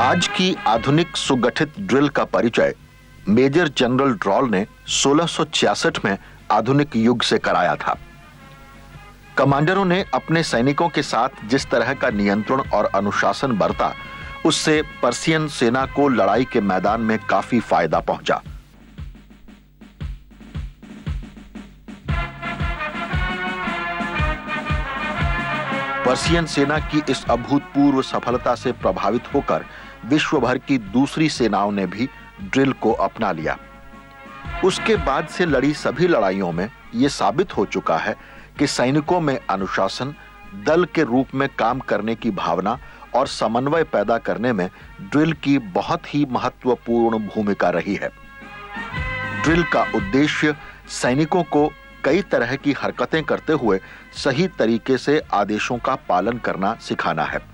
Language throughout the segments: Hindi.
आज की आधुनिक सुगठित ड्रिल का परिचय मेजर जनरल ड्रॉल ने 1666 में आधुनिक युग से कराया था। कमांडरों ने अपने सैनिकों के साथ जिस तरह का नियंत्रण और अनुशासन बरता, उससे पर्शियन सेना को लड़ाई के मैदान में काफी फायदा पहुंचा। पर्शियन सेना की इस अभूतपूर्व सफलता से प्रभावित होकर विश्व भर की दूसरी सेनाओं ने भी ड्रिल को अपना लिया। उसके बाद से लड़ी सभी लड़ाइयों में यह साबित हो चुका है कि सैनिकों में अनुशासन, दल के रूप में काम करने की भावना और समन्वय पैदा करने में ड्रिल की बहुत ही महत्वपूर्ण भूमिका रही है। ड्रिल का उद्देश्य सैनिकों को कई तरह की हरकतें करते हुए सही तरीके से आदेशों का पालन करना सिखाना है।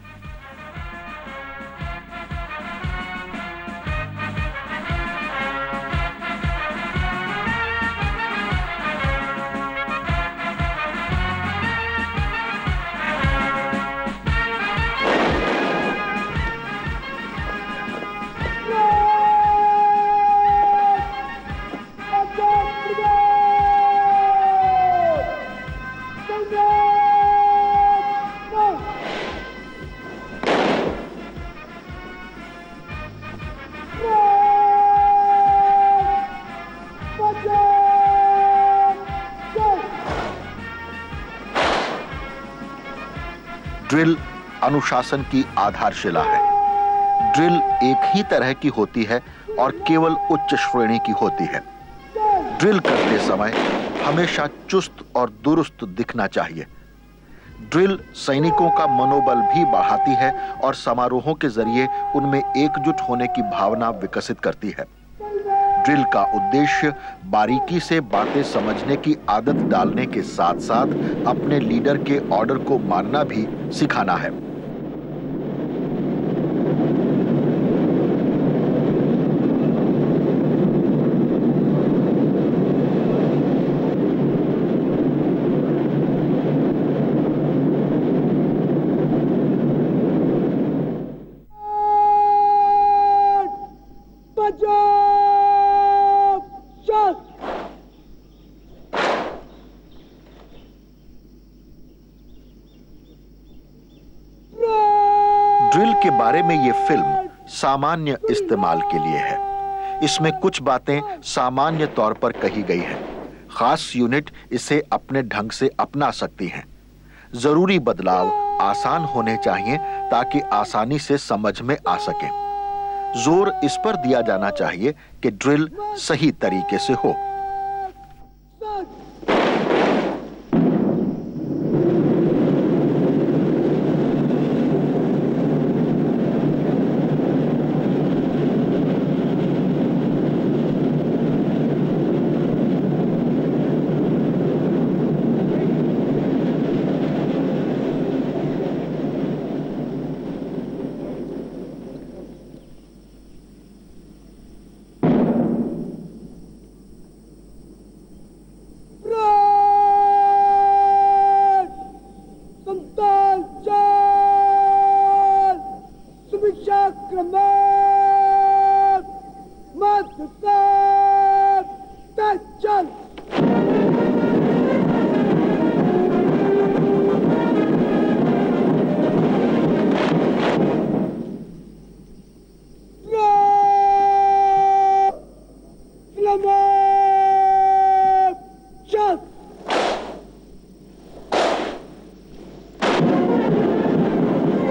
ड्रिल अनुशासन की आधारशिला है। ड्रिल एक ही तरह की होती है और केवल उच्च श्रेणी की होती है। ड्रिल करते समय हमेशा चुस्त और दुरुस्त दिखना चाहिए। ड्रिल सैनिकों का मनोबल भी बढ़ाती है और समारोहों के जरिए उनमें एकजुट होने की भावना विकसित करती है। ड्रिल का उद्देश्य बारीकी से बातें समझने की आदत डालने के साथ साथ अपने लीडर के ऑर्डर को मानना भी सिखाना है। ड्रिल के बारे में यह फिल्म सामान्य इस्तेमाल के लिए है। इसमें कुछ बातें सामान्य तौर पर कही गई हैं। खास यूनिट इसे अपने ढंग से अपना सकती हैं। जरूरी बदलाव आसान होने चाहिए ताकि आसानी से समझ में आ सके। जोर इस पर दिया जाना चाहिए कि ड्रिल सही तरीके से हो।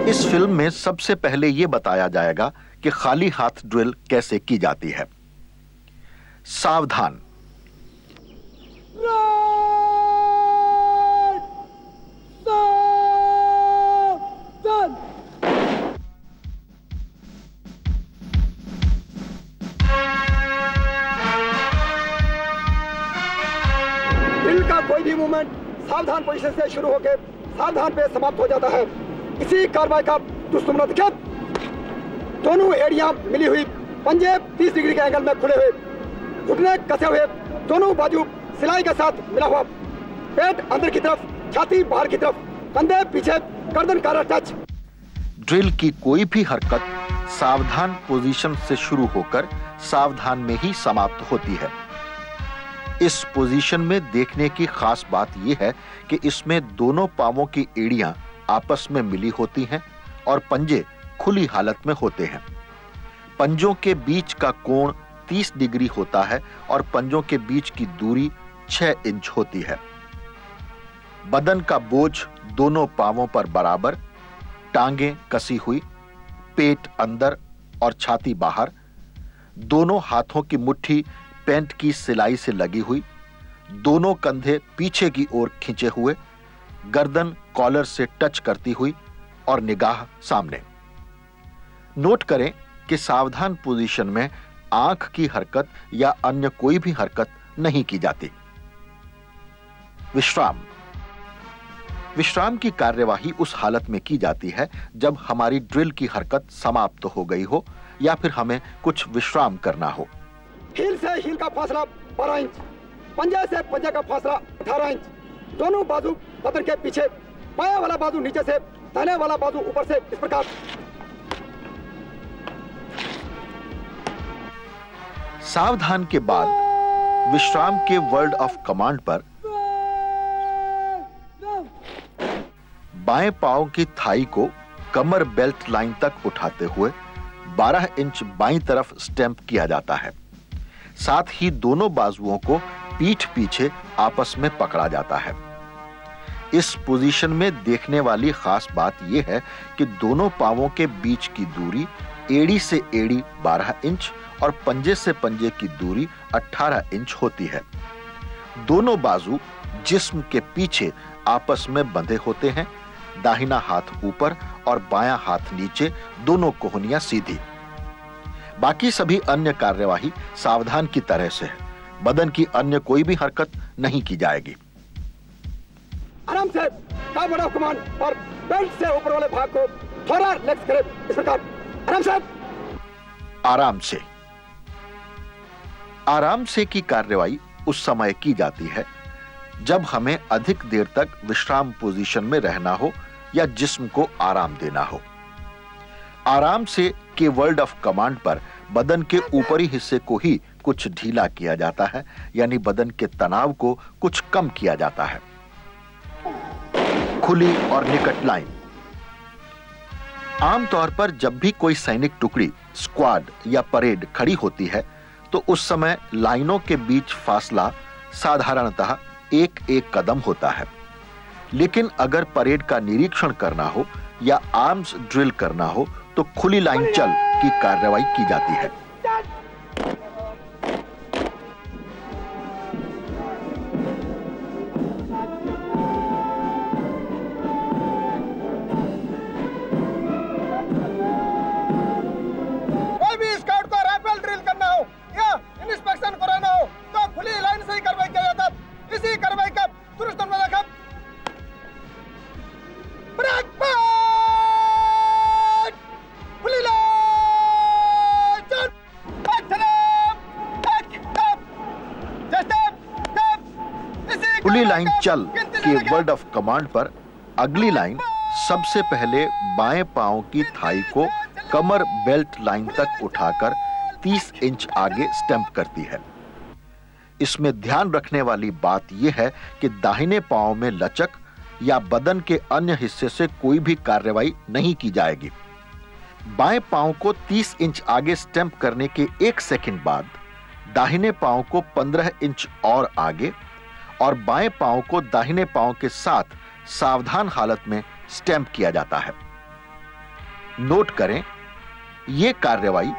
इस फिल्म में सबसे पहले यह बताया जाएगा कि खाली हाथ ड्रिल कैसे की जाती है। सावधान। ड्रिल का कोई भी मूवमेंट सावधान पोजीशन से शुरू होकर सावधान पे समाप्त हो जाता है। इसी कार्रवाई का दुष्टुमना दोनों एड़ियां मिली हुई, पंजे 30 डिग्री के एंगल में खुले हुए, घुटने कसे हुए, दोनों बाजू सिलाई के साथ मिला हुआ, पेट अंदर की तरफ, छाती बाहर की तरफ, कंधे पीछे, गर्दन का टच। ड्रिल की कोई भी हरकत सावधान पोजीशन से शुरू होकर सावधान में ही समाप्त होती है। इस पोजीशन में देखने की खास बात यह है कि इसमें दोनों पांवों की एड़ियां आपस में मिली होती हैं और पंजे खुली हालत में होते हैं। पंजों के बीच का कोण 30 डिग्री होता है और पंजों के बीच की दूरी 6 इंच होती है। बदन का बोझ दोनों पांवों पर बराबर, टांगें कसी हुई, पेट अंदर और छाती बाहर, दोनों हाथों की मुट्ठी पैंट की सिलाई से लगी हुई, दोनों कंधे पीछे की ओर खींचे हुए, गर्दन कॉलर से टच करती हुई और निगाह सामने। नोट करें कि सावधान पोजीशन में आंख की हरकत या अन्य कोई भी हरकत नहीं की जाती। विश्राम। विश्राम की कार्यवाही उस हालत में की जाती है जब हमारी ड्रिल की हरकत समाप्त हो गई हो या फिर हमें कुछ विश्राम करना हो। हील से हील का फासला 12 इंच, पंजे से पंजे का फासला 18 इंच, दोनों बाजू बदन के पीछे, बायां वाला बाजू नीचे से, दाहिने वाला बाजू ऊपर से, इस प्रकार। सावधान के बाद विश्राम के वर्ड ऑफ कमांड पर बाएं पांव की थाई को कमर बेल्ट लाइन तक उठाते हुए 12 इंच बाईं तरफ स्टैंप किया जाता है। साथ ही दोनों बाजुओं को पीठ पीछे आपस में पकड़ा जाता है। इस पोजीशन में देखने वाली खास बात यह है कि दोनों पांवों के बीच की दूरी एड़ी से एड़ी 12 इंच और पंजे से पंजे की दूरी 18 इंच होती है। दोनों बाजू जिस्म के पीछे आपस में बंधे होते हैं, दाहिना हाथ ऊपर और बायां हाथ नीचे, दोनों कोहनियां सीधी। बाकी सभी अन्य कार्यवाही सावधान की तरह से है। बदन की अन्य कोई भी हरकत नहीं की जाएगी। आराम से टॉवर ऑफ कमांड और बेल्ट से ऊपर वाले भाग को थोड़ा रिलैक्स करें। इस प्रकार आराम से। आराम से। आराम से की कार्रवाई उस समय की जाती है जब हमें अधिक देर तक विश्राम पोजीशन में रहना हो या जिस्म को आराम देना हो। आराम से के वर्ड ऑफ कमांड पर बदन के ऊपरी हिस्से को ही कुछ ढीला किया जाता है, यानी बदन के तनाव को कुछ कम किया जाता है। खुली और निकट लाइन। आमतौर पर जब भी कोई सैनिक टुकड़ी, स्क्वाड या परेड खड़ी होती है तो उस समय लाइनों के बीच फासला साधारणतः एक एक कदम होता है। लेकिन अगर परेड का निरीक्षण करना हो या आर्म्स ड्रिल करना हो तो खुली लाइन चल की कार्रवाई की जाती है। कोई भी स्काउट को राइफल ड्रिल करना हो या इंस्पेक्शन कराना हो तो खुली लाइन से ही कार्रवाई किया जाता है। इसी कार्रवाई का तुरंत देखा खुली लाइन चल के वर्ड ऑफ कमांड पर अगली लाइन सबसे पहले बाएं पांव की थाई को कमर बेल्ट लाइन तक उठाकर 30 इंच आगे स्टैंप करती है। इसमें ध्यान रखने वाली बात यह है कि दाहिने पांव में लचक या बदन के अन्य हिस्से से कोई भी कार्रवाई नहीं की जाएगी। बाएं पांव को 30 इंच आगे स्टैंप करने के 1 सेकंड बाद दाहिने पांव को 15 इंच और आगे और बाएं पांव को दाहिने पांव के साथ सावधान हालत में स्टैंप किया जाता है। नोट करें, यह कार्रवाई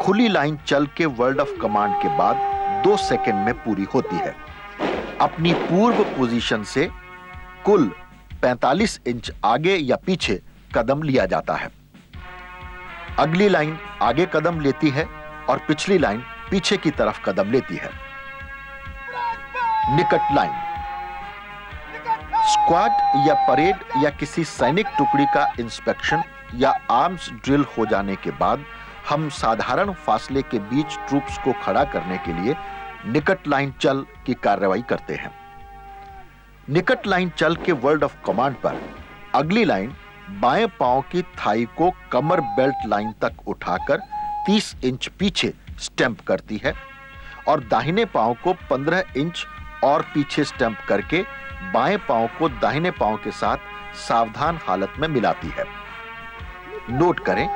खुली लाइन चल के वर्ड ऑफ कमांड के बाद 2 सेकंड में पूरी होती है। अपनी पूर्व पोजीशन से कुल 45 इंच आगे या पीछे कदम लिया जाता है। अगली लाइन आगे कदम लेती है और पिछली लाइन पीछे की तरफ कदम लेती है। निकट लाइन। स्क्वाड या परेड या किसी सैनिक टुकड़ी का इंस्पेक्शन या आर्म्स ड्रिल हो जाने के बाद हम साधारण फासले के बीच ट्रूप्स को खड़ा करने के लिए निकट लाइन चल की कार्रवाई करते हैं। निकट लाइन चल के वर्ड ऑफ कमांड पर अगली लाइन बाएं पांव की थाई को कमर बेल्ट लाइन तक उठाकर 30 इंच पीछे स्टैंप करती है और दाहिने पांव को 15 इंच और पीछे स्टैंप करके बाएं पांव को दाहिने पांव के साथ सावधान हालत में मिलाती है। नोट करें,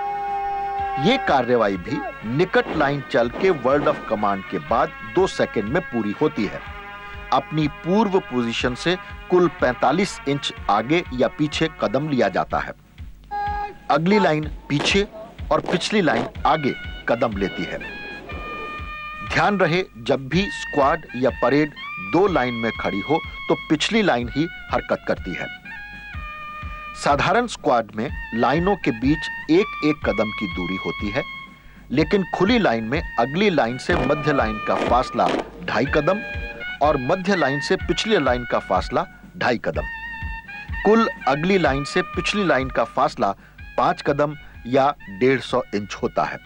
यह कार्रवाई भी निकट लाइन चल के वर्ड ऑफ कमांड के बाद 2 सेकंड में पूरी होती है। अपनी पूर्व पोजीशन से कुल 45 इंच आगे या पीछे कदम लिया जाता है। अगली लाइन पीछे और पिछली लाइन आगे कदम लेती है। ध्यान रहे, जब भी स्क्वाड या परेड 2 लाइन में खड़ी हो तो पिछली लाइन ही हरकत करती है। साधारण स्क्वाड में लाइनों के बीच एक एक कदम की दूरी होती है, लेकिन खुली लाइन में अगली लाइन से मध्य लाइन का फासला 2.5 कदम और मध्य लाइन से पिछली लाइन का फासला 2.5 कदम। कुल अगली लाइन से पिछली लाइन का फासला 5 कदम या 150 इंच होता है,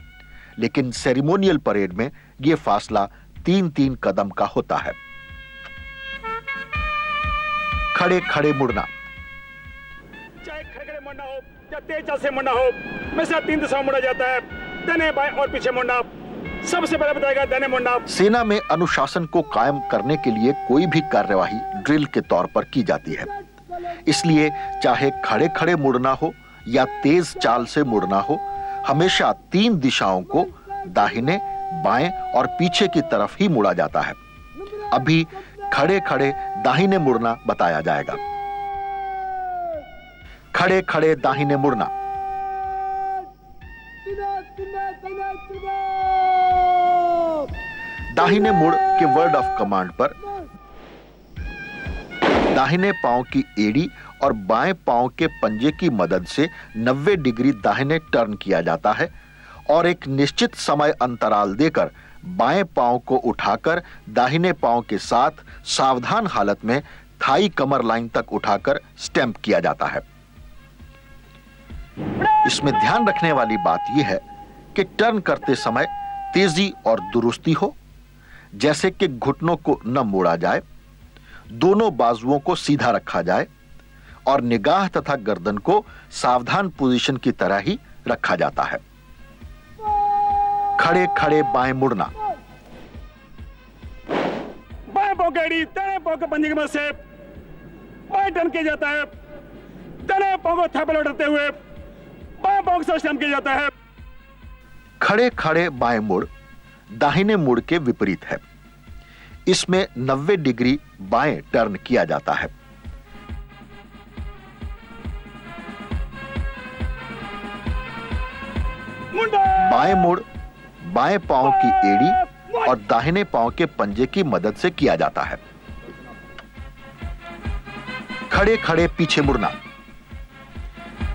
लेकिन सेरेमोनियल परेड में यह फासला 3-3 कदम का होता है। खड़े खड़े मुड़ना। चाहे खड़े मुड़ना हो या तेज चाल से मुड़ना हो, हमेशा 3 दिशाओं मुड़ा जाता है, दाहिने बाएं और पीछे मुड़ना। सबसे पहले बताएगा दाहिने मुड़ना। सेना में अनुशासन को कायम करने के लिए कोई भी कार्यवाही ड्रिल के तौर पर की जाती है। इसलिए चाहे खड़े खड़े मुड़ना हो या तेज चाल से मुड़ना हो, हमेशा 3 दिशाओं को दाहिने, बाएं और पीछे की तरफ ही मुड़ा जाता है। अभी खड़े खड़े दाहिने मुड़ना बताया जाएगा। खड़े खड़े दाहिने मुड़ना। दाहिने मुड़ के वर्ड ऑफ कमांड पर दाहिने पांव की एड़ी और बाएं पांव के पंजे की मदद से 90 डिग्री दाहिने टर्न किया जाता है और एक निश्चित समय अंतराल देकर बाएं पांव को उठाकर दाहिने पांव के साथ सावधान हालत में थाई कमर लाइन तक उठाकर स्टैंप किया जाता है। इसमें ध्यान रखने वाली बात यह है कि टर्न करते समय तेजी और दुरुस्ती हो, जैसे कि घुटनों को न मोड़ा जाए, दोनों बाजुओं को सीधा रखा जाए और निगाह तथा गर्दन को सावधान पोजीशन की तरह ही रखा जाता है। खड़े खड़े बाएं मुड़ना। बाएं पांव के दाएं पांव के पंजे की मदद से बाएं टर्न किया जाता है। दाएं पांव को थापे लौटाते हुए बाएं पांव के साथ स्टैंप किया जाता है। खड़े खड़े बाएं मुड़ दाहिने मुड़ के विपरीत है। इसमें 90 डिग्री बाएं टर्न किया जाता है। बाएं मुड़ बाएं पांव की एड़ी और दाहिने पांव के पंजे की मदद से किया जाता है। खड़े खड़े पीछे मुड़ना।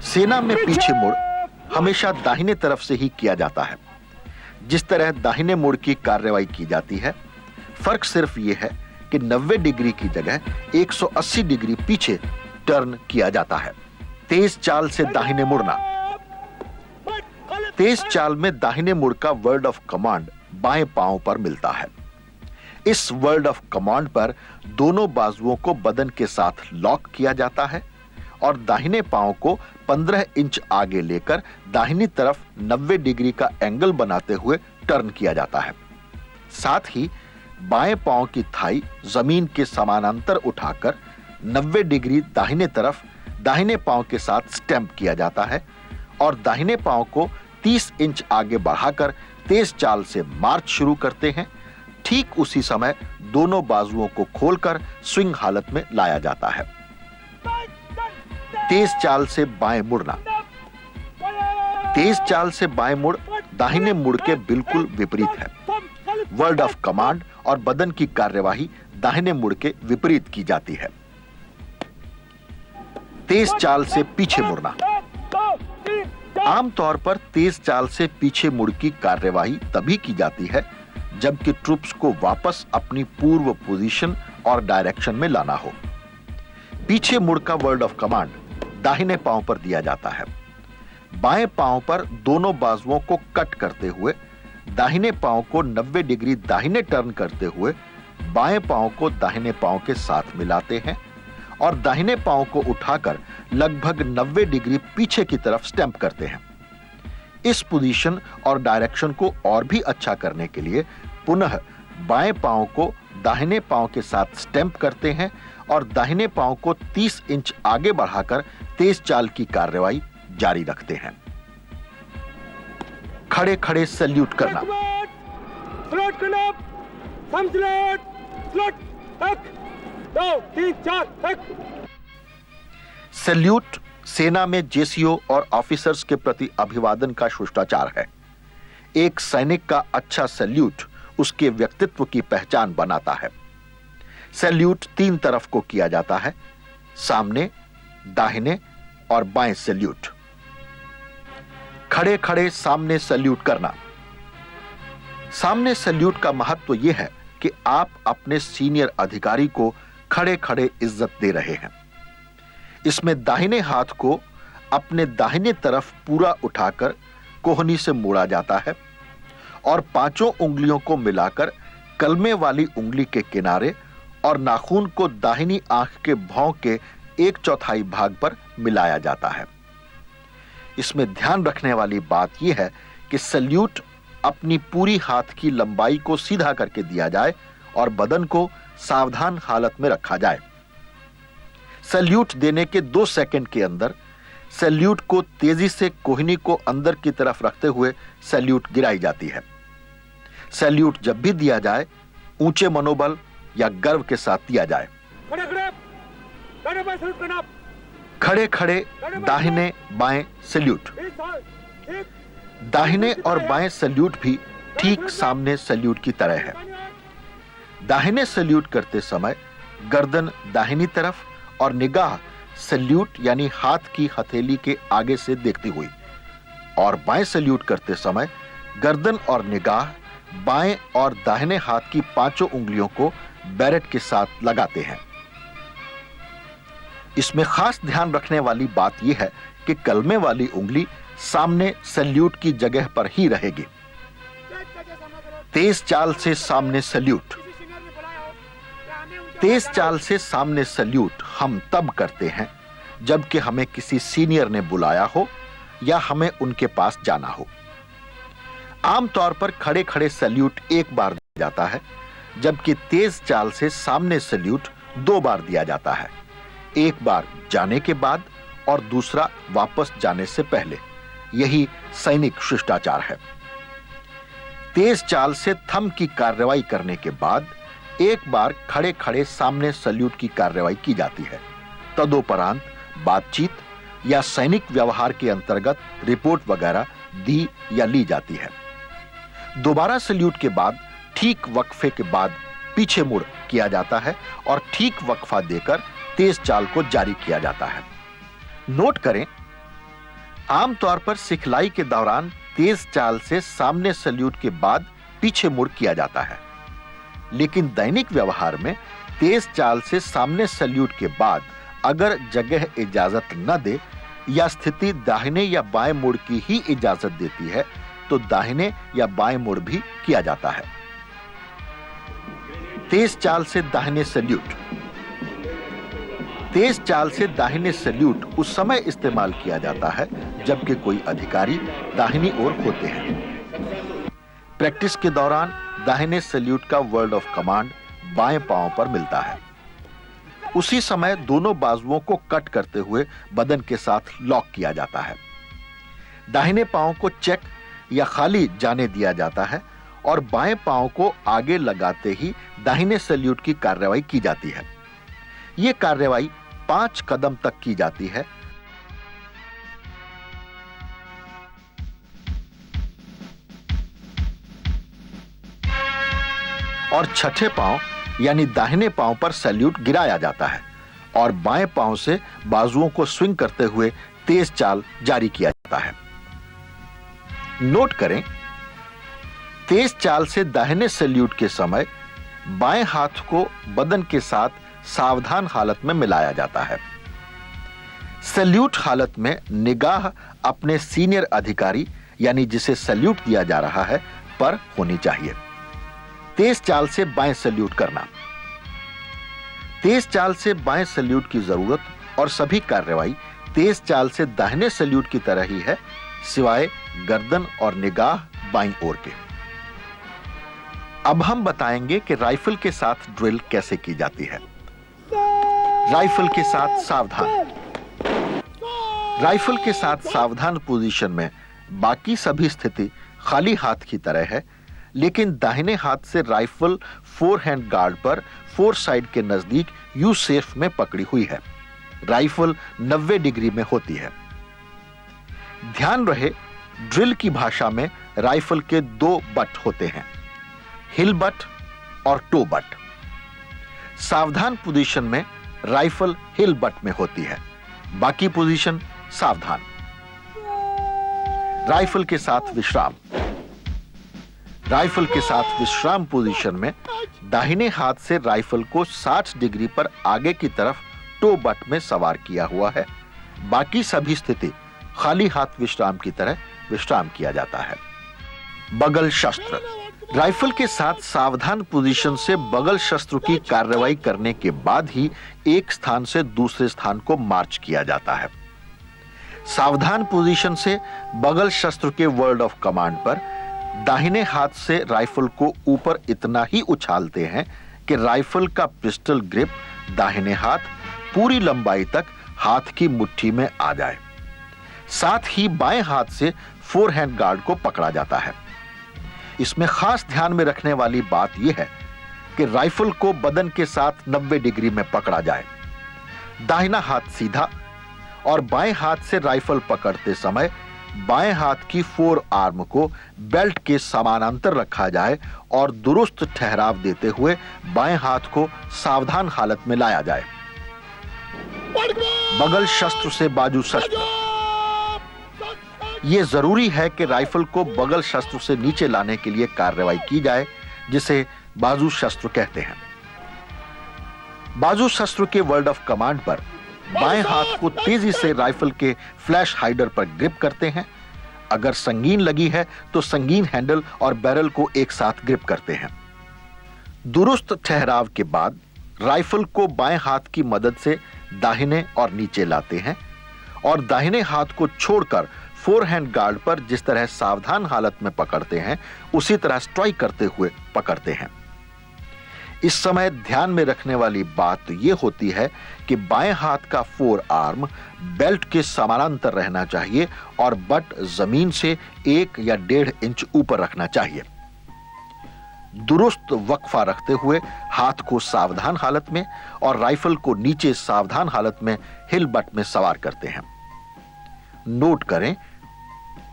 सेना में पीछे मुड़ हमेशा दाहिने तरफ से ही किया जाता है। जिस तरह दाहिने मुड़ की कार्रवाई की जाती है, फर्क सिर्फ यह है कि 90 डिग्री की जगह 180 डिग्री पीछे टर्न किया जाता है। तेज चाल से दाहिने मुड़ना। तेज चाल में दाहिने मुड़ का वर्ड ऑफ कमांड बाएं पांव पर मिलता है। इस वर्ड ऑफ कमांड पर दोनों बाजुओं को बदन के साथ लॉक किया जाता है और दाहिने पांव को 15 इंच आगे लेकर दाहिनी तरफ 90 डिग्री का एंगल बनाते हुए टर्न किया जाता है। साथ ही बाएं पांव की थाई जमीन के समानांतर उठाकर 90 डिग्री दाहिने तरफ दाहिने पांव के साथ स्टैंप किया जाता है और दाहिने पांव को 30 इंच आगे बढ़ाकर तेज चाल से मार्च शुरू करते हैं। ठीक उसी समय दोनों बाजुओं को खोलकर स्विंग हालत में लाया जाता है। तेज चाल से बाएं मुड़ना। तेज चाल से बाएं मुड़ दाहिने मुड़ के बिल्कुल विपरीत है। वर्ड ऑफ कमांड और बदन की कार्यवाही दाहिने मुड़ के विपरीत की जाती है। तेज चाल से पीछे मुड़ना। आमतौर पर तेज चाल से पीछे मुड़ की कार्यवाही तभी की जाती है जबकि ट्रूप्स को वापस अपनी पूर्व पोजीशन और डायरेक्शन में लाना हो। पीछे मुड़ का वर्ड ऑफ कमांड दाहिने पांव पर दिया जाता है। बाएं पांव पर दोनों बाजुओं को कट करते हुए दाहिने पांव को 90 डिग्री दाहिने टर्न करते हुए बाएं पांव को दाहिने पांव के साथ मिलाते हैं और दाहिने पांव को उठाकर लगभग 90 डिग्री पीछे की तरफ स्टैंप करते हैं। इस पोजीशन और डायरेक्शन को और भी अच्छा करने के लिए पुनः बाएं पांव को दाहिने पांव के साथ स्टैंप करते हैं और दाहिने पांव को 30 इंच आगे बढ़ाकर तेज चाल की कार्रवाई जारी रखते हैं। खड़े खड़े सैल्यूट करना। स्लॉट करना, थंब स्लॉट, स्लॉट, तक, 2, 3, 4, तक। सैल्यूट सेना में जेसीओ और ऑफिसर्स के प्रति अभिवादन का शिष्टाचार है। एक सैनिक का अच्छा सैल्यूट उसके व्यक्तित्व की पहचान बनाता है। सैल्यूट 3 तरफ को किया जाता है, सामने, दाहिने और बाएं सैल्यूट। खड़े खड़े सामने सैल्यूट करना। सामने सैल्यूट का महत्व यह है कि आप अपने सीनियर अधिकारी को खड़े खड़े इज्जत दे रहे हैं। इसमें दाहिने हाथ को अपने दाहिने तरफ पूरा उठाकर कोहनी से मोड़ा जाता है और 5 उंगलियों को मिलाकर कलमे वाली उंगली के किनारे और नाखून को दाहिनी आंख के भौं के 1/4 भाग पर मिलाया जाता है। इसमें ध्यान रखने वाली बात यह है कि सैल्यूट अपनी पूरी हाथ की लंबाई को सीधा करके दिया जाए और बदन को सावधान हालत में रखा जाए। सैल्यूट देने के 2 सेकंड के अंदर सैल्यूट को तेजी से कोहनी को अंदर की तरफ रखते हुए सैल्यूट गिराई जाती है। सैल्यूट जब भी दिया जाए ऊंचे मनोबल या गर्व के साथ दिया जाए। खड़े खड़े दाहिने बाएं सैल्यूट। दाहिने और बाएं सैल्यूट भी ठीक सामने सैल्यूट की तरह है। दाहिने सैल्यूट करते समय गर्दन दाहिनी तरफ और निगाह सैल्यूट यानी हाथ की हथेली के आगे से देखती हुई। और बाएं सैल्यूट करते समय गर्दन और निगाह बाएं और दाहिने हाथ की पांचों उंगलियों को बैरेट के साथ लगाते हैं। इसमें खास ध्यान रखने वाली बात यह है कि कलमे वाली उंगली सामने सैल्यूट की जगह पर ही रहेगी। तेज चाल से सामने सैल्यूट। तेज चाल से सामने सैल्यूट हम तब करते हैं जबकि हमें किसी सीनियर ने बुलाया हो या हमें उनके पास जाना हो। आमतौर पर खड़े खड़े सैल्यूट एक बार दिया जाता है, जबकि तेज चाल से सामने सैल्यूट 2 बार दिया जाता है, एक बार जाने के बाद और दूसरा वापस जाने से पहले। यही सैनिक शिष्टाचार है। तेज चाल से थंब की कार्रवाई करने के बाद एक बार खड़े खड़े सामने सैल्यूट की कार्रवाई की जाती है। तदोपरांत बातचीत या सैनिक व्यवहार के अंतर्गत रिपोर्ट वगैरह दी या ली जाती है। दोबारा सैल्यूट के बाद ठीक वक्फे के बाद पीछे मुड़ किया जाता है और ठीक वक्फा देकर तेज चाल को जारी किया जाता है। नोट करें, आमतौर पर सिखलाई के दौरान तेज चाल से सामने सैल्यूट के बाद पीछे मुड़ किया जाता है, लेकिन दैनिक व्यवहार में तेज चाल से सामने सैल्यूट के बाद अगर जगह इजाजत न दे या स्थिति दाहिने या बाएं मुड़ की ही इजाजत देती है तो दाहिने या बाएं मुड़ भी किया जाता है। तेज चाल से दाहिने सैल्यूट। तेज चाल से दाहिने सैल्यूट उस समय इस्तेमाल किया जाता है जबकि कोई अधिकारी दाहिनी ओर होते हैं। प्रैक्टिस के दौरान दाहिने सैल्यूट का वर्ड ऑफ कमांड बाएं पांव पर मिलता है। उसी समय दोनों बाजुओं को कट करते हुए बदन के साथ लॉक किया जाता है। दाहिने पांव को चेक या खाली जाने दिया जाता है और बाएं पांव को आगे लगाते ही दाहिने सैल्यूट की कार्रवाई की जाती है। यह कार्रवाई 5 कदम तक की जाती है। और छठे पांव यानी दाहिने पांव पर सैल्यूट गिराया जाता है और बाएं पांव से बाजुओं को स्विंग करते हुए तेज चाल जारी किया जाता है। नोट करें, तेज चाल से दाहिने सैल्यूट के समय बाएं हाथ को बदन के साथ सावधान हालत में मिलाया जाता है। सैल्यूट हालत में निगाह अपने सीनियर अधिकारी यानी जिसे सैल्यूट दिया जा रहा है पर होनी चाहिए। तेज चाल से बाएं सैल्यूट करना। तेज चाल से बाएं सैल्यूट की जरूरत और सभी कार्रवाई तेज चाल से दाहिने सैल्यूट की तरह ही है, सिवाय गर्दन और निगाह बाईं ओर के। अब हम बताएंगे कि राइफल के साथ ड्रिल कैसे की जाती है। राइफल के साथ सावधान। राइफल के साथ सावधान पोजीशन में बाकी सभी स्थिति खाली हाथ की तरह है, लेकिन दाहिने हाथ से राइफल 4 हैंड गार्ड पर 4 साइड के नजदीक यू सेफ में पकड़ी हुई है। राइफल 90 डिग्री में होती है। ध्यान रहे, ड्रिल की भाषा में राइफल के 2 बट होते हैं, हिल बट और टो बट। सावधान पोजीशन में राइफल हिल बट में होती है, बाकी पोजीशन सावधान। राइफल के साथ विश्राम। राइफल के साथ विश्राम पोजीशन में दाहिने हाथ से राइफल को 60 डिग्री पर आगे की तरफ टो बट में सवार किया हुआ है, बाकी सभी स्थिति खाली हाथ विश्राम की तरह विश्राम किया जाता है। बगल शस्त्र। राइफल के साथ सावधान पोजीशन से बगल शस्त्र की कार्रवाई करने के बाद ही एक स्थान से दूसरे स्थान को मार्च किया जाता है। सावधान पोजीशन से बगल शस्त्र के वर्ड ऑफ कमांड पर दाहिने हाथ से राइफल को ऊपर इतना ही उछालते हैं कि राइफल का पिस्टल ग्रिप दाहिने हाथ पूरी लंबाई तक हाथ की मुट्ठी में आ जाए। साथ ही बाएं हाथ से 4 हैंड गार्ड को पकड़ा जाता है। इसमें खास ध्यान में रखने वाली बात यह है कि राइफल को बदन के साथ 90 डिग्री में पकड़ा जाए। दाहिना हाथ सीधा और बाएं हाथ से राइफल पकड़ते समय बाएं हाथ की 4 आर्म को बेल्ट के समानांतर रखा जाए और दुरुस्त ठहराव देते हुए बाएं हाथ को सावधान हालत में लाया जाए। बगल शस्त्र से बाजू शस्त्र। यह जरूरी है कि राइफल को बगल शस्त्र से नीचे लाने के लिए कार्रवाई की जाए, जिसे बाजू शस्त्र कहते हैं। बाजू शस्त्र के वर्ड ऑफ कमांड पर बाएं हाथ को तेजी से राइफल के फ्लैश हाइडर पर ग्रिप करते हैं। अगर संगीन लगी है तो संगीन हैंडल और बैरल को एक साथ ग्रिप करते हैं। दुरुस्त ठहराव के बाद राइफल को बाएं हाथ की मदद से दाहिने और नीचे लाते हैं और दाहिने हाथ को छोड़कर फोरहैंड गार्ड पर जिस तरह सावधान हालत में पकड़ते हैं उसी तरह स्ट्राइक करते हुए पकड़ते हैं। इस समय ध्यान में रखने वाली बात यह होती है कि बाएं हाथ का फोर आर्म बेल्ट के समानांतर रहना चाहिए और बट जमीन से 1 या 1.5 इंच ऊपर रखना चाहिए। दुरुस्त वक्फा रखते हुए हाथ को सावधान हालत में और राइफल को नीचे सावधान हालत में हिल बट में सवार करते हैं। नोट करें,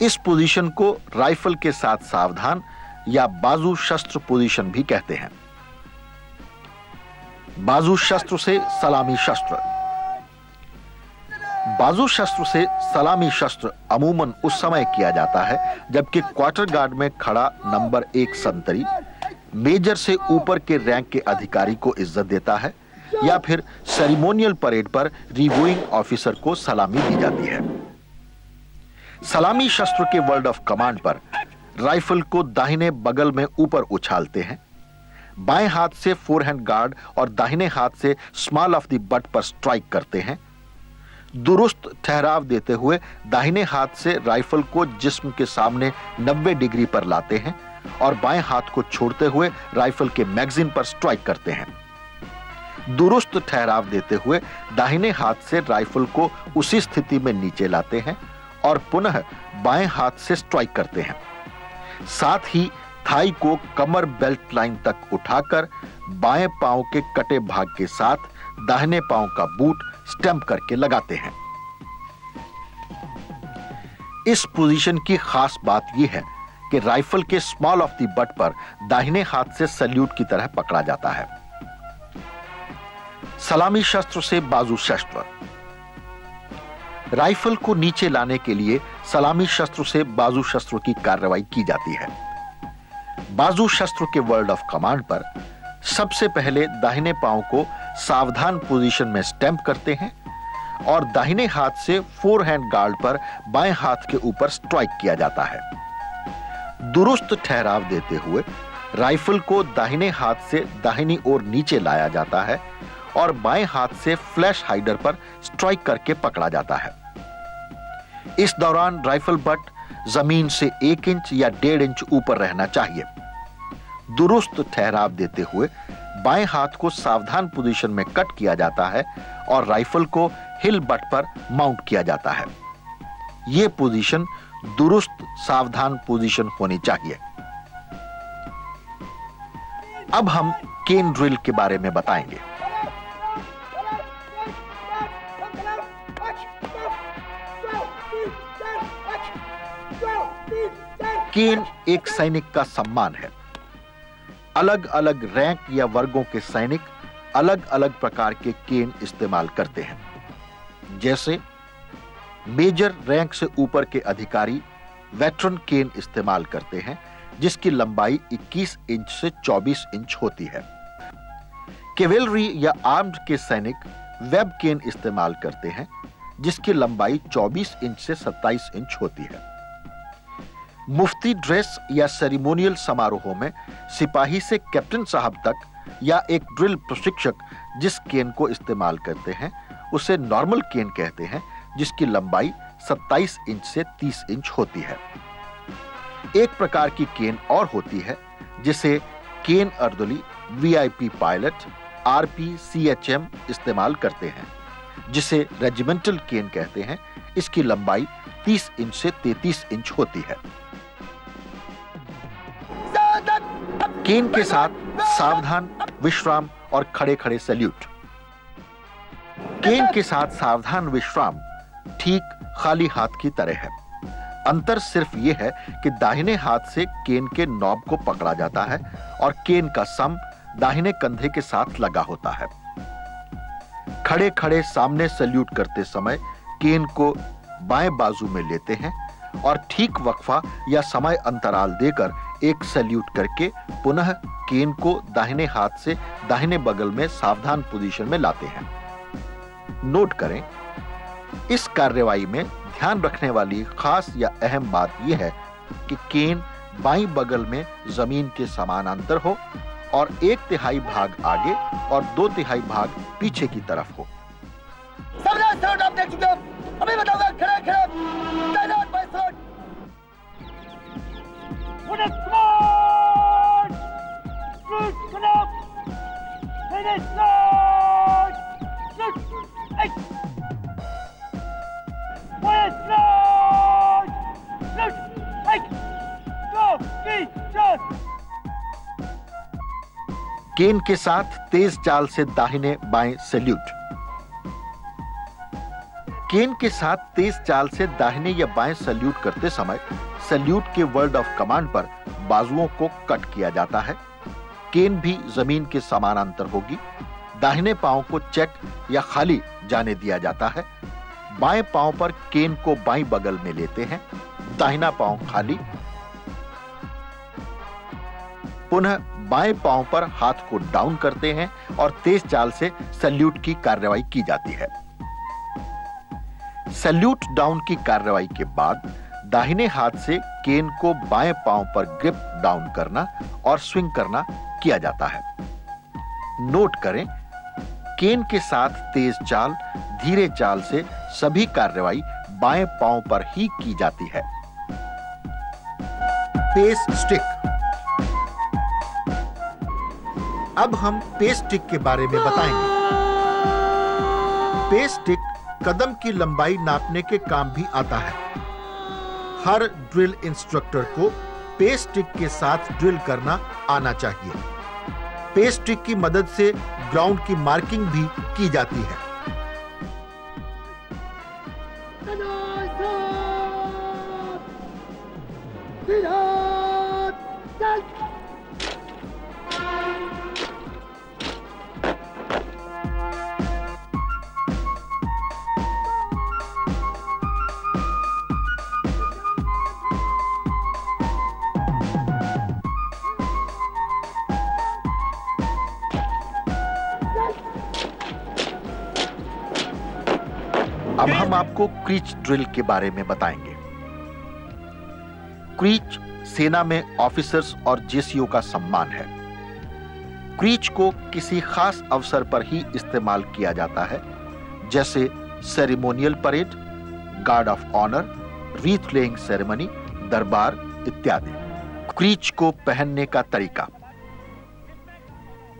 इस पोजीशन को राइफल के साथ सावधान या बाजू शस्त्र पोजीशन भी कहते हैं। बाजू शस्त्र से सलामी शस्त्र। बाजू शस्त्र से सलामी शस्त्र अमूमन उस समय किया जाता है जबकि क्वार्टर गार्ड में खड़ा नंबर 1 संतरी मेजर से ऊपर के रैंक के अधिकारी को इज्जत देता है या फिर सेरेमोनियल परेड पर रिव्यूइंग ऑफिसर को सलामी दी जाती है। सलामी शस्त्र के वर्ड ऑफ कमांड पर राइफल को दाहिने बगल में ऊपर उछालते हैं। बाएं हाथ से फोरहैंड गार्ड और दाहिने हाथ से स्मॉल ऑफ द बट पर स्ट्राइक करते हैं। दुरुस्त ठहराव देते हुए दाहिने हाथ से राइफल को जिस्म के सामने 90 डिग्री पर लाते हैं और बाएं हाथ को छोड़ते हुए राइफल के मैगजीन पर स्ट्राइक करते हैं। दुरुस्त ठहराव देते हुए दाहिने हाथ से राइफल को उसी स्थिति में नीचे लाते हैं और पुनः बाएं हाथ से स्ट्राइक करते हैं। साथ ही थाई को कमर बेल्ट लाइन तक उठाकर बाएं पांव के कटे भाग के साथ दाहिने पांव का बूट स्टैंप करके लगाते हैं। इस पोजीशन की खास बात यह है कि राइफल के स्मॉल ऑफ द बट पर दाहिने हाथ से सैल्यूट की तरह पकड़ा जाता है। सलामी शस्त्र से बाजू शस्त्र। राइफल को नीचे लाने के लिए सलामी शस्त्र से बाजू शस्त्र की कार्रवाई की जाती है। बाजू शस्त्र के वर्ड ऑफ कमांड पर सबसे पहले दाहिने पांव को सावधान पोजीशन में स्टैंप करते हैं और दाहिने हाथ से फोरहैंड गार्ड पर बाएं हाथ के ऊपर स्ट्राइक किया जाता है। दुरुस्त ठहराव देते हुए राइफल को दाहिने हाथ से दाहिनी ओर नीचे लाया जाता है और बाएं हाथ से फ्लैश हाइडर पर स्ट्राइक करके पकड़ा जाता है। इस दौरान राइफल बट जमीन से 1 इंच या 1.5 इंच ऊपर रहना चाहिए। दुरुस्त ठहराव देते हुए बाएं हाथ को सावधान पोजीशन में कट किया जाता है और राइफल को हिल बट पर माउंट किया जाता है। यह पोजीशन दुरुस्त सावधान पोजीशन होनी चाहिए। अब हम केन ड्रिल के बारे में बताएंगे। केन एक सैनिक का सम्मान है। अलग अलग रैंक या वर्गों के सैनिक अलग अलग प्रकार के केन इस्तेमाल करते हैं। जैसे मेजर रैंक से ऊपर के अधिकारी वेटरन केन इस्तेमाल करते हैं जिसकी लंबाई 21 इंच से 24 इंच होती है। कैवेलरी या आर्म्ड के सैनिक वेब केन इस्तेमाल करते हैं जिसकी लंबाई 24 इंच से 27 इंच होती है। मुफ्ती ड्रेस या सेरेमोनियल समारोहों में सिपाही से कैप्टन साहब तक या एक ड्रिल प्रशिक्षक जिस केन को इस्तेमाल करते हैं उसे नॉर्मल केन कहते हैं जिसकी लंबाई 27 इंच से 30 इंच होती है। एक प्रकार की केन और होती है जिसे केन अर्दली वीआईपी पायलट RPCHM इस्तेमाल करते हैं जिसे रेजिमेंटल केन कहते हैं। इसकी लंबाई 30 इंच से 33 इंच होती है। केन के साथ सावधान, विश्राम और खड़े खड़े सैल्यूट। केन के साथ सावधान विश्राम ठीक खाली हाथ की तरह है। अंतर सिर्फ यह है कि दाहिने हाथ से केन के नॉब को पकड़ा जाता है और केन का सम दाहिने कंधे के साथ लगा होता है। खड़े खड़े सामने सैल्यूट करते समय केन को बाएं बाजू में लेते हैं और ठीक वक्फा या समय अंतराल देकर एक सैल्यूट करके पुनः केन को दाहिने हाथ से दाहिने बगल में सावधान पोजीशन में लाते हैं। नोट करें, इस कार्रवाई में ध्यान रखने वाली खास या अहम बात यह है कि केन बाईं बगल में जमीन के समानांतर हो और 1/3 भाग आगे और 2/3 भाग पीछे की तरफ हो। सबने साउंड आप देख चुके हो, अभी बताऊंगा खड़े खड़े तैनात बाय साउंड। केन के साथ तेज चाल से दाहिने बाएं सैल्यूट। केन के साथ तेज चाल से दाहिने या बाएं सैल्यूट करते समय सैल्यूट के वर्ड ऑफ कमांड पर बाजुओं को कट किया जाता है। केन भी जमीन के समानांतर होगी। दाहिने पांव को चेक या खाली जाने दिया जाता है। बाएं पांव पर केन को बाईं बगल में लेते हैं, दाहिना पांव खाली। पुनः बाएं पांव पर हाथ को डाउन करते हैं और तेज चाल से सैल्यूट की कार्रवाई की जाती है। सैल्यूट डाउन की कार्रवाई के बाद दाहिने हाथ से केन को बाएं पांव पर ग्रिप डाउन करना और स्विंग करना किया जाता है। नोट करें, केन के साथ तेज चाल, धीरे चाल से सभी कार्रवाई बाएं पांव पर ही की जाती है। Pace stick. अब हम पेस स्टिक के बारे में बताएंगे। पेस स्टिक कदम की लंबाई नापने के काम भी आता है। हर ड्रिल इंस्ट्रक्टर को पेस स्टिक के साथ ड्रिल करना आना चाहिए। पेस स्टिक की मदद से ग्राउंड की मार्किंग भी की जाती है। अब हम आपको क्रीच ड्रिल के बारे में बताएंगे। क्रीच सेना में ऑफिसर्स और जेसीओ का सम्मान है। क्रीच को किसी खास अवसर पर ही इस्तेमाल किया जाता है, जैसे ceremonial parade, guard of honour, wreath laying ceremony, दरबार इत्यादि। क्रीच को पहनने का तरीका।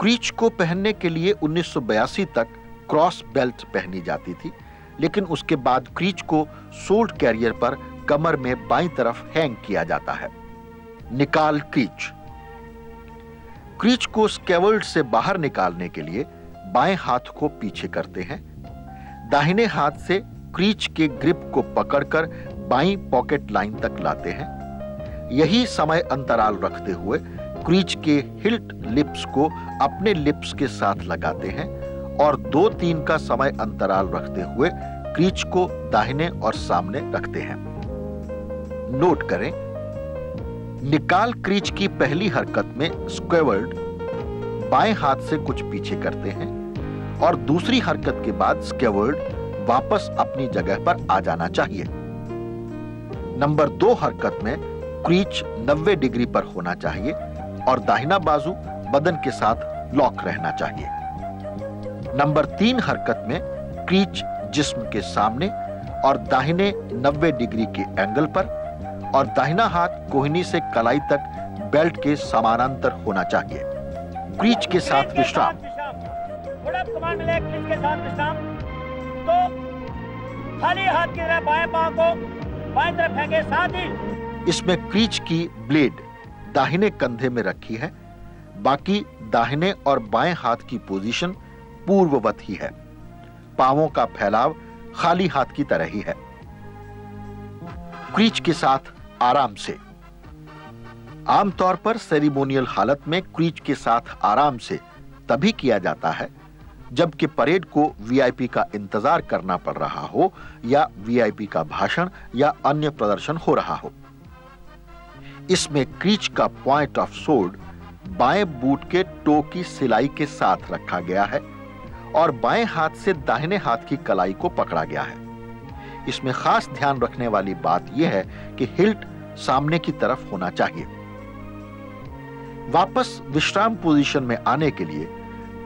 क्रीच को पहनने के लिए 1982 तक क्रॉस बेल्ट पहनी जाती थी, लेकिन उसके बाद क्रीच को सोल्ड कैरियर पर कमर में बाईं तरफ हैंग किया जाता है। निकाल क्रीच। क्रीच को स्कैवल्ड से बाहर निकालने के लिए बाएं हाथ को पीछे करते हैं। दाहिने हाथ से क्रीच के ग्रिप को pकड़कर बाईं पॉकेट लाइन तक लाते हैं। यही समय अंतराल रखते हुए क्रीच के हिल्ट लिप्स को अपने लिप्स के साथ लगाते हैं और 2-3 का समय अंतराल रखते हुए क्रीच को दाहिने और सामने रखते हैं। नोट करें, निकाल क्रीच की पहली हरकत में स्क्वेवर्ड बाएं हाथ से कुछ पीछे करते हैं और दूसरी हरकत के बाद स्क्वेवर्ड वापस अपनी जगह पर आ जाना चाहिए। नंबर 2 हरकत में क्रीच 90 डिग्री पर होना चाहिए और दाहिना बाजू बदन के साथ लॉक रहना चाहिए। नंबर 3 हरकत में क्रीच जिस्म के सामने और दाहिने 90 डिग्री के एंगल पर और दाहिना हाथ कोहनी से कलाई तक बेल्ट के समानांतर होना चाहिए। क्रीच के साथ विश्राम। कमांड मिले क्रीच के साथ विश्राम। तो खाली हाथ की तरह बाएं पांव को बाएं तरफ फेंके, साथ ही इसमें क्रीच की ब्लेड दाहिने कंधे में रखी है। बाकी दाहिने और बाएं हाथ की पोजीशन पूर्ववत ही है। पांवों का फैलाव खाली हाथ की तरह ही है। क्रीच के साथ आराम से। आमतौर पर सेरेमोनियल हालत में क्रीच के साथ आराम से तभी किया जाता है जबकि परेड को वीआईपी का इंतजार करना पड़ रहा हो या वीआईपी का भाषण या अन्य प्रदर्शन हो रहा हो। इसमें क्रीच का पॉइंट ऑफ सोर्ड बाएं बूट के टो की सिलाई के साथ रखा गया है और बाएं हाथ से दाहिने हाथ की कलाई को पकड़ा गया है। इसमें खास ध्यान रखने वाली बात यह है कि हिल्ट सामने की तरफ होना चाहिए। वापस विश्राम पोजीशन में आने के लिए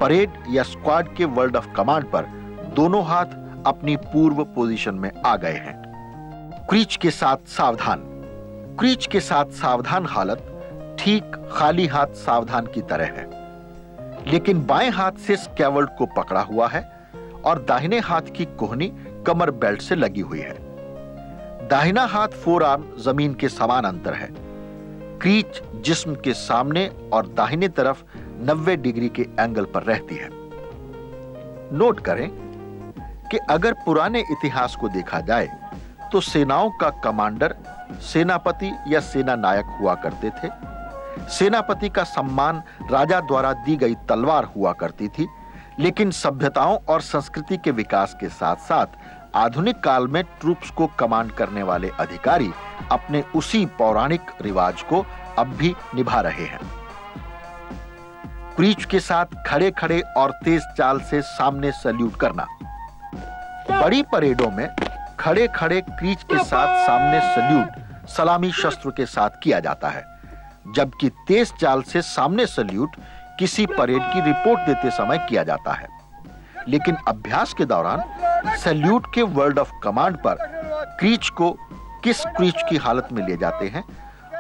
परेड या स्क्वाड के वर्ड ऑफ कमांड पर दोनों हाथ अपनी पूर्व पोजीशन में आ गए हैं। क्रीच के साथ सावधान। क्रीच के साथ सावधान हालत ठीक खाली हाथ सावधान की तरह है, लेकिन बाएं हाथ से स्कैवल्ड को पकड़ा हुआ है और दाहिने हाथ की कोहनी कमर बेल्ट से लगी हुई है। दाहिना हाथ फोर आर्म जमीन के समान अंतर है। क्रीच जिस्म के सामने और दाहिने तरफ 90 डिग्री के एंगल पर रहती है। नोट करें कि अगर पुराने इतिहास को देखा जाए तो सेनाओं का कमांडर सेनापति या सेना नायक हुआ करते थे। सेनापति का सम्मान राजा द्वारा दी गई तलवार हुआ करती थी, लेकिन सभ्यताओं और संस्कृति के विकास के साथ साथ आधुनिक काल में ट्रूप्स को कमांड करने वाले अधिकारी अपने उसी पौराणिक रिवाज को अब भी निभा रहे हैं। क्रीच के साथ खड़े खड़े और तेज चाल से सामने सैल्यूट करना। बड़ी परेडों में खड़े खड़े क्रीच के साथ सामने सैल्यूट सलामी शस्त्र के साथ किया जाता है, जबकि तेज चाल से सामने सैल्यूट किसी परेड की रिपोर्ट देते समय किया जाता है। लेकिन अभ्यास के दौरान सैल्यूट के वर्ड ऑफ कमांड पर क्रीच को किस क्रीच की हालत में ले जाते हैं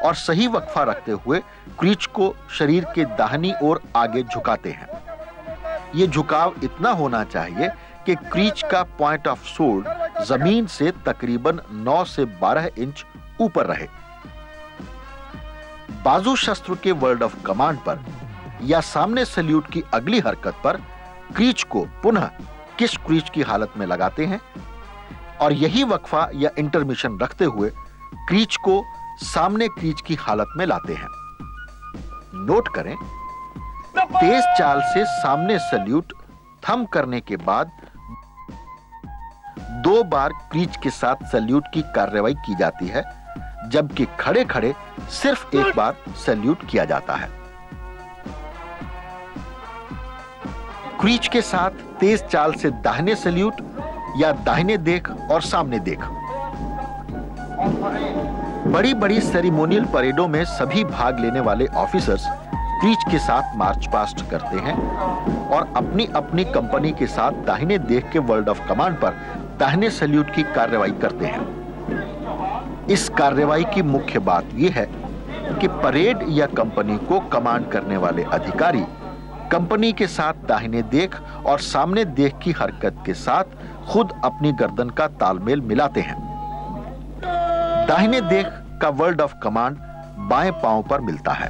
और सही वक्फा रखते हुए क्रीच को शरीर के दाहिनी ओर आगे झुकाते हैं। यह झुकाव इतना होना चाहिए कि क्रीच का पॉइंट ऑफ सोर्ड जमीन से तकरीबन 9 से 12 इंच ऊपर रहे। बाजू शस्त्र के वर्ड ऑफ कमांड पर या सामने सैल्यूट की अगली हरकत पर क्रीच को पुनः किस क्रीच की हालत में लगाते हैं और यही वक्फा या इंटरमिशन रखते हुए क्रीच को सामने क्रीच की हालत में लाते हैं। नोट करें, तेज चाल से सामने सैल्यूट थंब करने के बाद 2 बार क्रीच के साथ सैल्यूट की कार्रवाई की जाती है, जबकि खड़े खड़े सिर्फ 1 बार सैल्यूट किया जाता है। क्रीच के साथ तेज चाल से दाहिने सैल्यूट या दाहिने देख और सामने देख। बड़ी बड़ी सेरेमोनियल परेडों में सभी भाग लेने वाले ऑफिसर्स क्रीच के साथ मार्च पास्ट करते हैं और अपनी अपनी कंपनी के साथ दाहिने देख के वर्ड ऑफ कमांड पर दाहिने सैल्यूट की कार्रवाई करते हैं। इस कार्रवाई की मुख्य बात यह है कि परेड या कंपनी को कमांड करने वाले अधिकारी कंपनी के साथ दाहिने देख और सामने देख की हरकत के साथ खुद अपनी गर्दन का तालमेल मिलाते हैं। दाहिने देख का वर्ड ऑफ कमांड बाएं पांव पर मिलता है।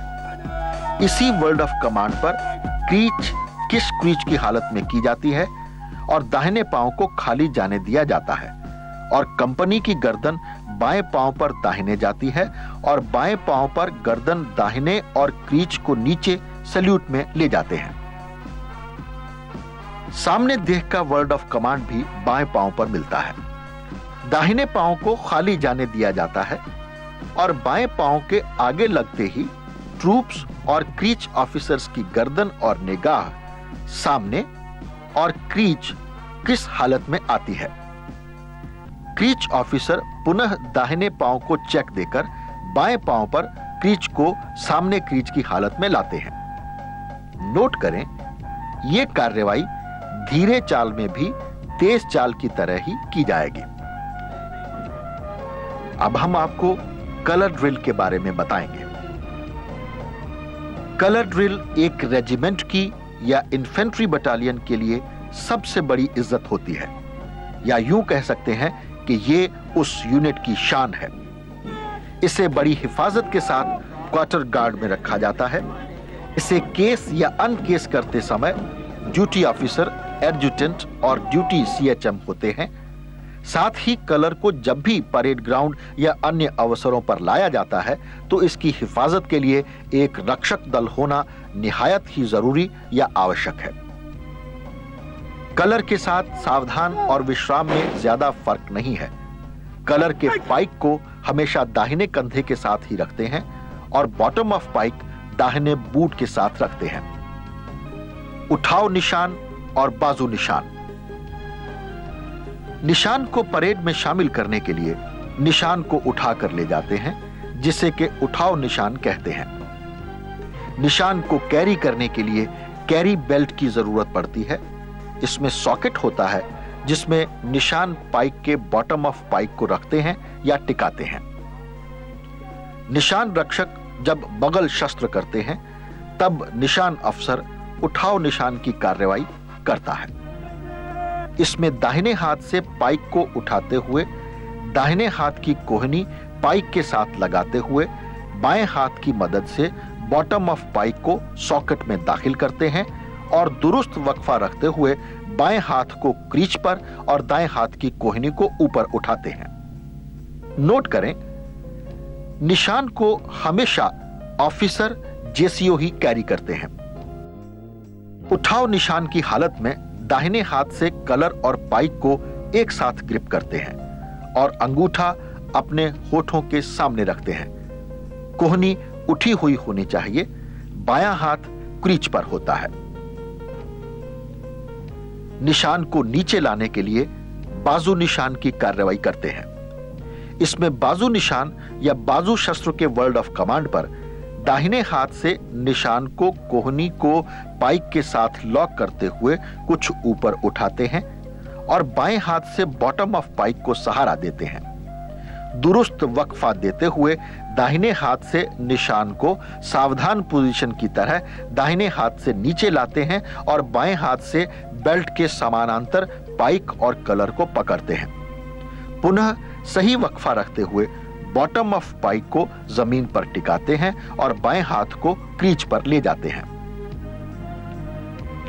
इसी वर्ड ऑफ कमांड पर क्रीच किस क्रीच की हालत में की जाती है और दाहिने पांव को खाली जाने दिया जाता है और कंपनी की गर्दन बाएं पांव पर दाहिने जाती है और बाएं पांव पर गर्दन दाहिने और क्रीच को नीचे सैल्यूट में ले जाते हैं। सामने देख का वर्ड ऑफ कमांड भी बाएं पांव पर मिलता है। दाहिने पांव को खाली जाने दिया जाता है और बाएं पांव के आगे लगते ही ट्रूप्स और क्रीच ऑफिसर्स की गर्दन और निगाह सामने और क्रीच किस हालत में आती है। क्रीच ऑफिसर पुनः दाहिने पांव को चेक देकर बाएं पांव पर क्रीच को सामने क्रीच की हालत में लाते हैं। नोट करें, यह कार्रवाई धीरे चाल में भी तेज चाल की तरह ही की जाएगी। अब हम आपको कलर ड्रिल के बारे में बताएंगे। कलर ड्रिल एक रेजिमेंट की या इन्फेंट्री बटालियन के लिए सबसे बड़ी इज्जत होती है, या यूं कह सकते हैं कि ये उस यूनिट की शान है। इसे बड़ी हिफाजत के साथ क्वार्टर गार्ड में रखा जाता है। इसे केस या अनकेस करते समय ड्यूटी ऑफिसर, एडजुटेंट और ड्यूटी सीएचएम होते हैं। साथ ही कलर को जब भी परेड ग्राउंड या अन्य अवसरों पर लाया जाता है तो इसकी हिफाजत के लिए एक रक्षक दल होना निहायत ही जरूरी या आवश्यक है। कलर के साथ सावधान और विश्राम में ज्यादा फर्क नहीं है। कलर के पाइक को हमेशा दाहिने कंधे के साथ ही रखते हैं और बॉटम ऑफ पाइक दाहिने बूट के साथ रखते हैं। उठाव निशान और बाजू निशान। निशान को परेड में शामिल करने के लिए निशान को उठा कर ले जाते हैं, जिसे के उठाव निशान कहते हैं। निशान को कैरी करने के लिए कैरी बेल्ट की जरूरत पड़ती है। इसमें सॉकेट होता है जिसमें निशान पाइक के बॉटम ऑफ पाइक को रखते हैं या टिकाते हैं। निशान रक्षक जब बगल शस्त्र करते हैं तब निशान अफसर उठाव निशान की कार्रवाई करता है। इसमें दाहिने हाथ से पाइक को उठाते हुए दाहिने हाथ की कोहनी पाइक के साथ लगाते हुए बाएं हाथ की मदद से बॉटम ऑफ पाइक को सॉकेट में दाखिल करते हैं और दुरुस्त वक्फा रखते हुए बाएं हाथ को क्रीच पर और दाएं हाथ की कोहनी को ऊपर उठाते हैं। नोट करें, निशान को हमेशा ऑफिसर जेसीओ ही कैरी करते हैं। उठाव निशान की हालत में दाहिने हाथ से कलर और पाइक को एक साथ ग्रिप करते हैं और अंगूठा अपने होठों के सामने रखते हैं। कोहनी उठी हुई होनी चाहिए। बायां हाथ क्रीच पर होता है। निशान को नीचे लाने के लिए बाजू निशान की कार्रवाई करते हैं। इसमें बाजू निशान या बाजू शस्त्र के वर्ड ऑफ कमांड पर दाहिने हाथ से निशान को कोहनी को पाइक के साथ लॉक करते हुए कुछ ऊपर उठाते हैं और बाएं हाथ से बॉटम ऑफ पाइक को सहारा देते हैं। दुरुस्त वक्फा देते हुए दाहिने हाथ से निशान को सावधान पोजीशन की तरह दाहिने हाथ से नीचे लाते हैं और बाएं हाथ से बेल्ट के समानांतर पाइक और कलर को पकड़ते हैं। पुनः सही वक्फा रखते हुए बॉटम ऑफ पाइक को जमीन पर टिकाते हैं और बाएं हाथ को क्रीच पर ले जाते हैं।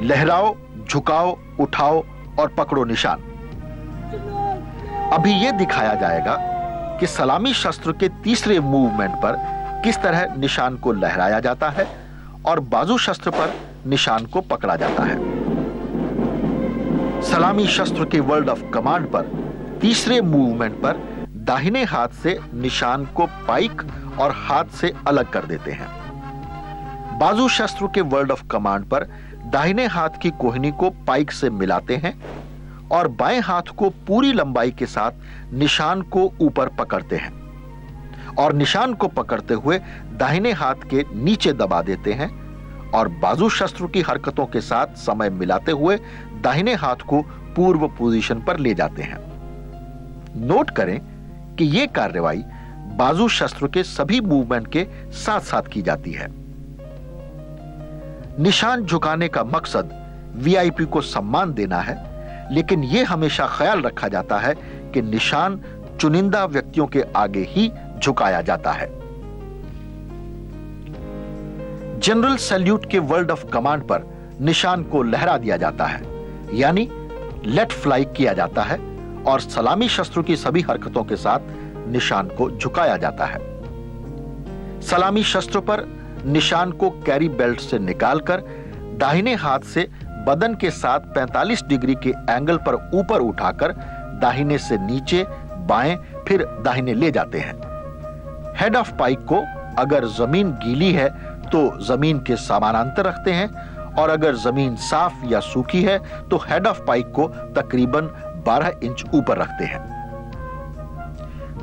लहराओ, झुकाओ, उठाओ और पकड़ो निशान। अभी यह दिखाया जाएगा कि सलामी शस्त्र के तीसरे मूवमेंट पर किस तरह निशान को लहराया जाता है और बाजू शस्त्र पर निशान को पकड़ा जाता है। सलामी शस्त्र के वर्ड ऑफ कमांड पर तीसरे मूवमेंट पर दाहिने हाथ से निशान को पाइक और हाथ से अलग कर देते हैं। बाजू शस्त्र के वर्ड ऑफ कमांड पर दाहिने हाथ की कोहनी को पाइक से मिलाते हैं और बाएं हाथ को पूरी लंबाई के साथ निशान को ऊपर पकड़ते हैं और निशान को पकड़ते हुए दाहिने हाथ के नीचे दबा देते हैं और बाजू शस्त्र की हरकतों के साथ समय मिलाते हुए दाहिने हाथ को पूर्व पोजीशन पर ले जाते हैं। नोट करें कि यह कार्रवाई बाजू शस्त्र के सभी मूवमेंट के साथ साथ की जाती है। निशान झुकाने का मकसद वीआईपी को सम्मान देना है, लेकिन यह हमेशा ख्याल रखा जाता है कि निशान चुनिंदा व्यक्तियों के आगे ही झुकाया जाता है। जनरल सैल्यूट के वर्ड ऑफ कमांड पर निशान को लहरा दिया जाता है, यानी लेट फ्लाई किया जाता है और सलामी शस्त्रों की सभी हरकतों के साथ निशान को झुकाया जाता है। सलामी शस्त्र पर निशान को कैरी बेल्ट से निकालकर दाहिने हाथ से बदन के साथ 45 डिग्री के एंगल पर ऊपर उठाकर दाहिने से नीचे, बाएं, फिर दाहिने ले जाते हैं। हेड ऑफ पाइक को अगर जमीन गीली है तो जमीन के समानांतर रखते हैं और अगर जमीन साफ या सूखी है तो हेड ऑफ पाइक को तकरीबन 12 इंच ऊपर रखते हैं।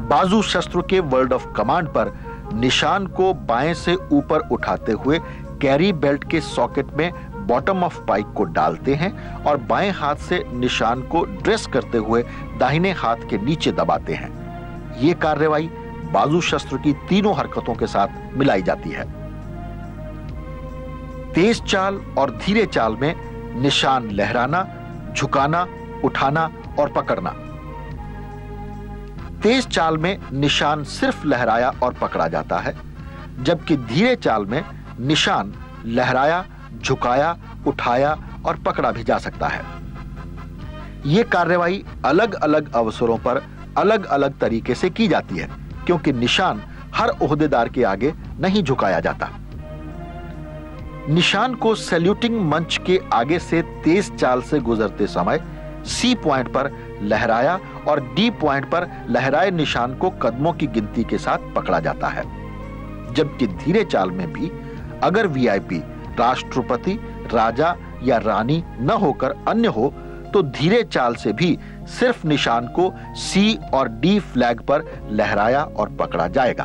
बाजू शस्त्र के वर्ड ऑफ कमांड पर निशान को बाएं से ऊपर उठाते हुए कैरी बेल्ट के सॉकेट में बॉटम ऑफ पाइक को डालते हैं और बाएं हाथ से निशान को ड्रेस करते हुए दाहिने हाथ के नीचे दबाते हैं। यह कार्रवाई बाजू शस्त्र की तीनों हरकतों के साथ मिलाई जाती है। तेज चाल और धीरे चाल में निशान लहराना, झुकाना, उठाना और पकड़ना। तेज चाल में निशान सिर्फ लहराया और पकड़ा जाता है, जबकि धीरे चाल में निशान लहराया, झुकाया, उठाया और पकड़ा भी जा सकता है। यह कार्रवाई अलग अलग अवसरों पर अलग अलग तरीके से की जाती है, क्योंकि निशान हर ओहदेदार के आगे नहीं झुकाया जाता। निशान को सैल्यूटिंग मंच के आगे से तेज चाल से गुजरते समय सी पॉइंट पर लहराया और डी पॉइंट पर लहराए निशान को कदमों की गिनती के साथ पकड़ा जाता है। जबकि धीरे चाल में भी अगर वीआईपी राष्ट्रपति, राजा या रानी न होकर अन्य हो तो धीरे चाल से भी सिर्फ निशान को सी और डी फ्लैग पर लहराया और पकड़ा जाएगा।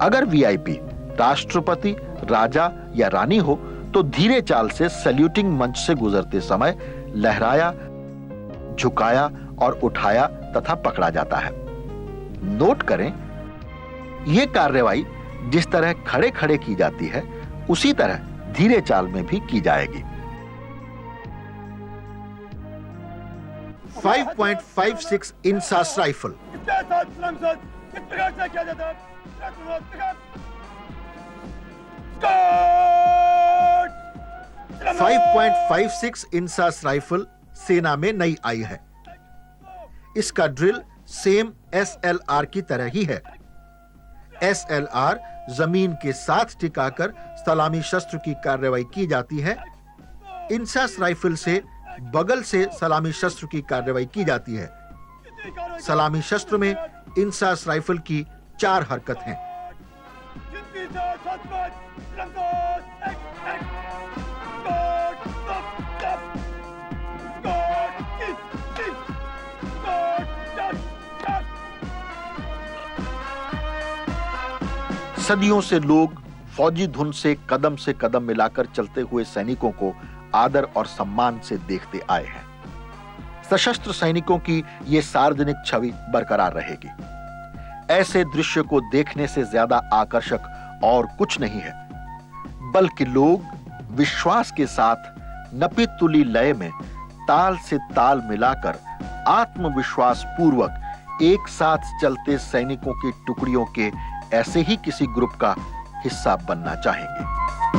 अगर वीआईपी राष्ट्रपति, राजा या रानी हो तो धीरे चाल से सैल्यूटिंग मंच से गुजरते समय लहराया, झुकाया और उठाया तथा पकड़ा जाता है। नोट करें, यह कार्यवाही जिस तरह खड़े खड़े की जाती है उसी तरह धीरे चाल में भी की जाएगी। 5.56 इंसास राइफल। इसके साथ सलामत किस प्रकार से किया जाता है? 5.56 इंसास राइफल सेना में नई आई है। इसका ड्रिल सेम एसएलआर की तरह ही है। एसएलआर जमीन के साथ टिकाकर सलामी शस्त्र की कार्रवाई की जाती है। इंसास राइफल से बगल से सलामी शस्त्र की कार्रवाई की जाती है। सलामी शस्त्र में इंसास राइफल की 4 हरकत हैं। सदियों से लोग फौजी धुन से कदम मिलाकर चलते हुए सैनिकों को आदर और सम्मान से देखते आए हैं। सशस्त्र सैनिकों की यह सार्वजनिक छवि बरकरार रहेगी। ऐसे दृश्य को देखने से ज्यादा आकर्षक और कुछ नहीं है, बल्कि लोग विश्वास के साथ नपी तुली लय में ताल से ताल मिलाकर आत्मविश्वास पूर्वक एक साथ चलते सैनिकों की टुकड़ियों के ऐसे ही किसी ग्रुप का हिस्सा बनना चाहेंगे।